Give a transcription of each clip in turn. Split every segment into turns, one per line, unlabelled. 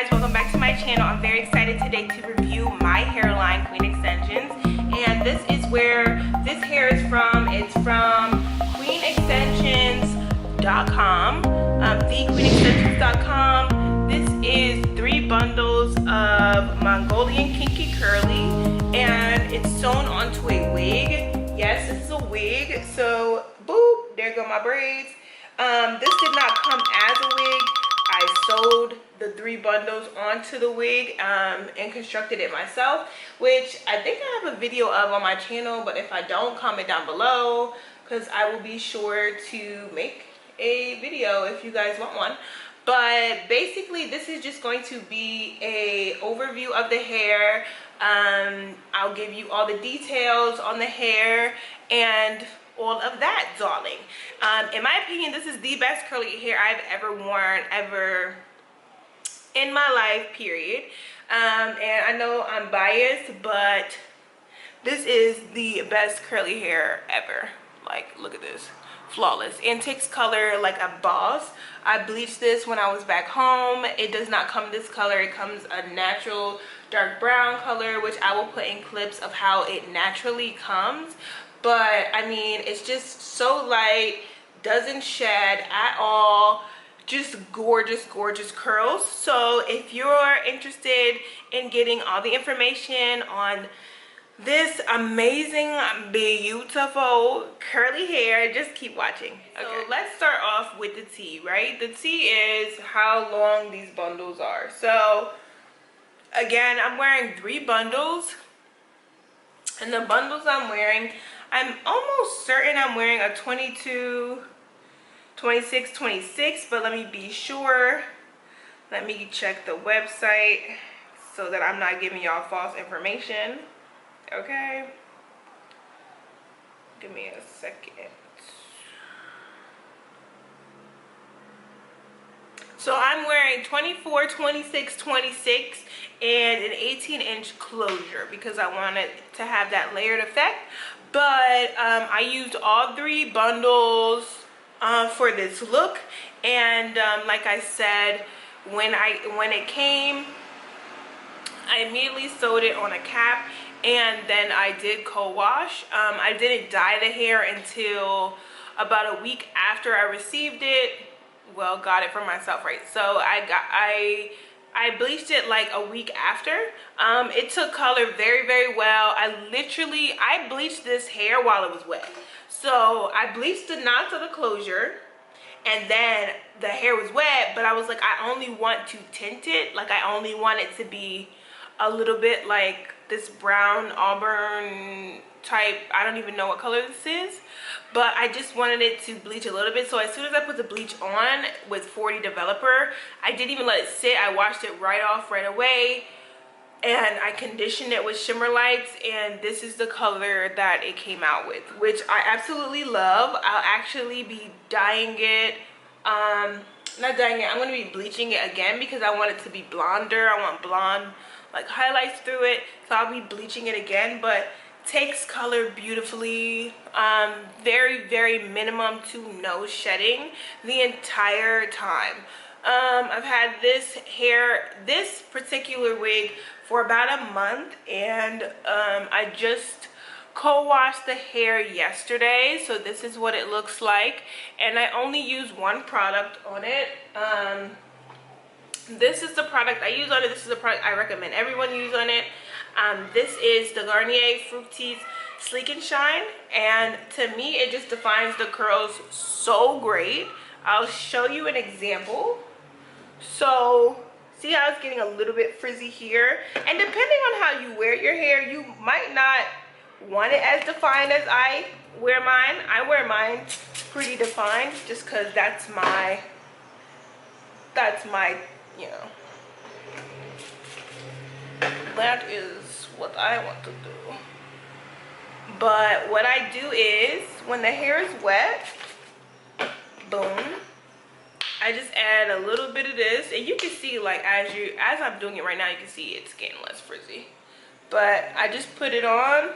guys, welcome back to my channel. I'm very excited today to review my hairline, Queen Extensions, and this is where this hair is from. It's from queenextensions.com, thequeenextensions.com. This is 3 bundles of Mongolian Kinky Curly, and it's sewn onto a wig. Yes, this is a wig, so boop, there go my braids. This did not come as a wig. I sewed the 3 bundles onto the wig and constructed it myself, which I think I have a video of on my channel, but if I don't, comment down below because I will be sure to make a video if you guys want one. But basically this is just going to be a overview of the hair. I'll give you all the details on the hair and all of that, darling. In my opinion, this is the best curly hair I've ever worn ever in my life, period. And I know I'm biased, but this is the best curly hair ever. Like, look at this, flawless. Antiques color like a boss. I bleached this when I was back home. It does not come this color. It comes a natural dark brown color, which I will put in clips of how it naturally comes. But I mean, it's just so light, doesn't shed at all, just gorgeous curls. So if you're interested in getting all the information on this amazing, beautiful curly hair, just keep watching. Okay, so let's start off with the tea, right? The tea is how long these bundles are. So again, I'm wearing 3 bundles, and the bundles I'm wearing, I'm almost certain I'm wearing a 22, 26, 26, but let me be sure. Let me check the website so that I'm not giving y'all false information. Okay? Give me a second. So I'm wearing 24, 26, 26, and an 18-inch closure because I wanted to have that layered effect. But I used all 3 bundles for this look, and like I said, when it came, I immediately sewed it on a cap, and then I did co-wash. I didn't dye the hair until about a week after I received it. Well, got it for myself, right? So I bleached it like a week after. It took color very well. I bleached this hair while it was wet. So I bleached the knots of the closure, and then the hair was wet, but I was like, I only want to tint it. Like, I only want it to be a little bit like this brown auburn type. I don't even know what color this is, but I just wanted it to bleach a little bit. So as soon as I put the bleach on with 40 Developer, I didn't even let it sit. I washed it right off right away, and I conditioned it with Shimmer Lights, and this is the color that it came out with, which I absolutely love. I'll actually be dyeing it, not dyeing it, I'm going to be bleaching it again because I want it to be blonder. I want blonde like highlights through it, so I'll be bleaching it again. But takes color beautifully, very minimum to no shedding the entire time. I've had this particular wig for about a month, and I just co-washed the hair yesterday, so this is what it looks like, and I only use 1 product on it. This is the product I use on it. This is the product I recommend everyone use on it. This is the Garnier Fructis Sleek and Shine, and to me it just defines the curls so great. I'll show you an example. So see how it's getting a little bit frizzy here, and depending on how you wear your hair, you might not want it as defined as I wear mine. I wear mine pretty defined just because that's my you know, that is what I want to do. But what I do is, when the hair is wet, boom, I just add a little bit of this, and you can see, like, as I'm doing it right now, you can see it's getting less frizzy. But I just put it on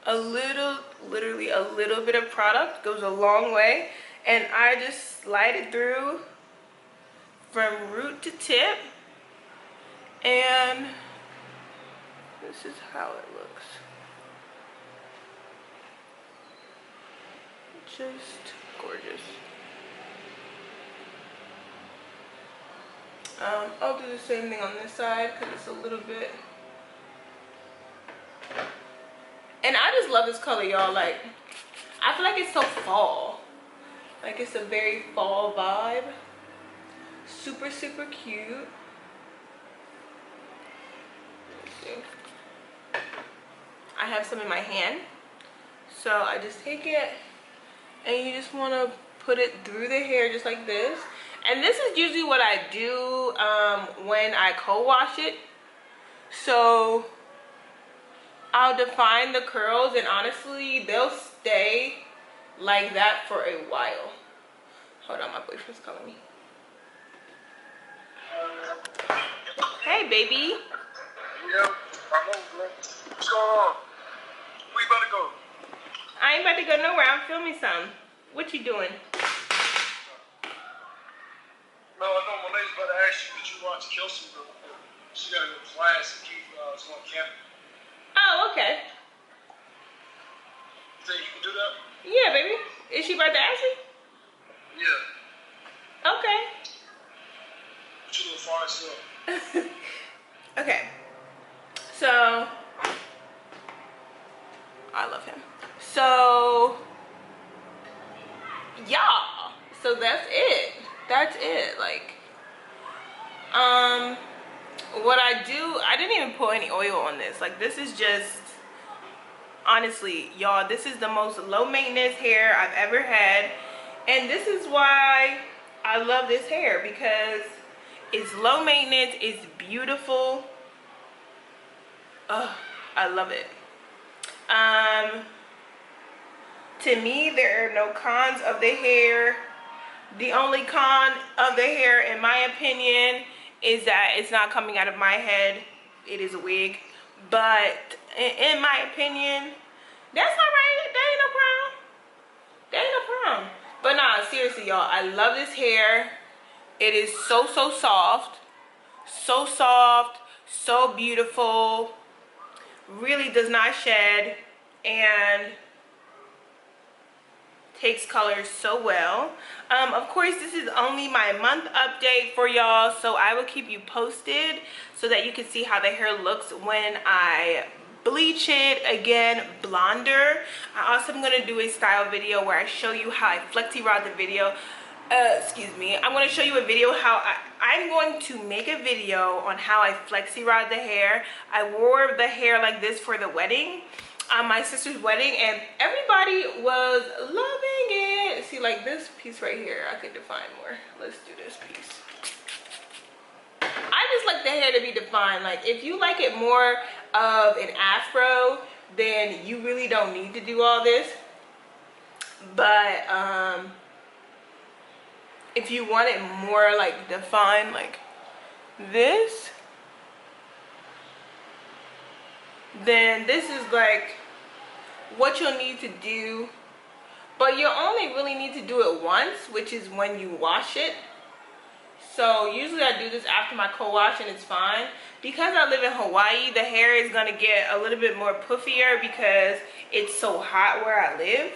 a little, literally a little bit of product goes a long way, and I just slide it through from root to tip, And this is how it looks. Just gorgeous. I'll do the same thing on this side because it's a little bit. And I just love this color, y'all. Like, I feel like it's so fall. Like, it's a very fall vibe. Super, super cute. Let's see. I have some in my hand. So I just take it and you just want to put it through the hair just like this. And this is usually what I do when I co-wash it. So I'll define the curls, and honestly, they'll stay like that for a while. Hold on, my boyfriend's calling me. Hey, baby.
Yeah, I'm over, man. What's going on? Where you about to go?
I ain't about to go nowhere. I'm filming some. What you doing?
No, I know my lady's about to ask you, did you watch Kelsey real quick? She got to go to class and Keith is going to camp.
Oh, okay.
You think you can do that?
Yeah, baby. Is she about to ask me?
Yeah.
Okay.
But you look fine still.
Okay. So, I love him. So, y'all. So that's it. That's it. Like, what I do, I didn't even pour any oil on this. Like, this is just, honestly, y'all, this is the most low maintenance hair I've ever had. And this is why I love this hair, because it's low maintenance, it's beautiful. Oh, I love it. To me, there are no cons of the hair. The only con of the hair, in my opinion, is that it's not coming out of my head. It is a wig. But in my opinion, that's all right. That ain't no problem. That ain't no problem. But nah, seriously, y'all, I love this hair. It is so, so soft. So soft. So beautiful. Really does not shed. And takes color so well. Of course, this is only my month update for y'all, so I will keep you posted so that you can see how the hair looks when I bleach it again blonder. I also am going to do a style video where I show you how I flexi rod the video. Excuse me. I'm going to show you a video how I'm going to make a video on how I flexi rod the hair. I wore the hair like this for the wedding. My sister's wedding, and everybody was loving it. See, like this piece right here, I could define more. Let's do this piece. I just like the hair to be defined. Like, if you like it more of an afro, then you really don't need to do all this. But if you want it more like defined like this, then this is like what you'll need to do. But you only really need to do it once, which is when you wash it. So usually I do this after my co-wash and it's fine. Because I live in Hawaii, the hair is going to get a little bit more puffier because it's so hot where I live.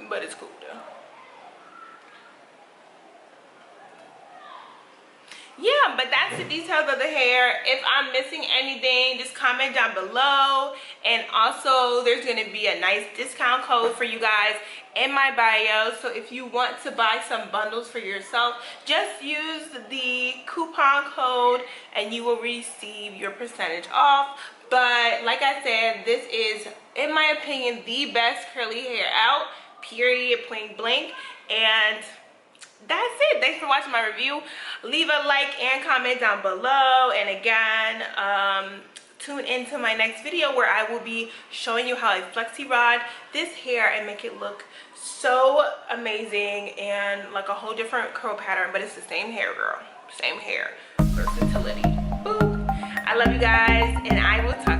But it's cool though. Yeah, but that's the details of the hair. If I'm missing anything, just comment down below. And also, there's going to be a nice discount code for you guys in my bio. So if you want to buy some bundles for yourself, just use the coupon code and you will receive your percentage off. But like I said, this is, in my opinion, the best curly hair out, period, point blank. And that's it. Thanks for watching my review. Leave a like and comment down below. And again, tune into my next video where I will be showing you how I flexi rod this hair and make it look so amazing and like a whole different curl pattern, but it's the same hair, girl. Same hair. Versatility. Boop. I love you guys, and I will talk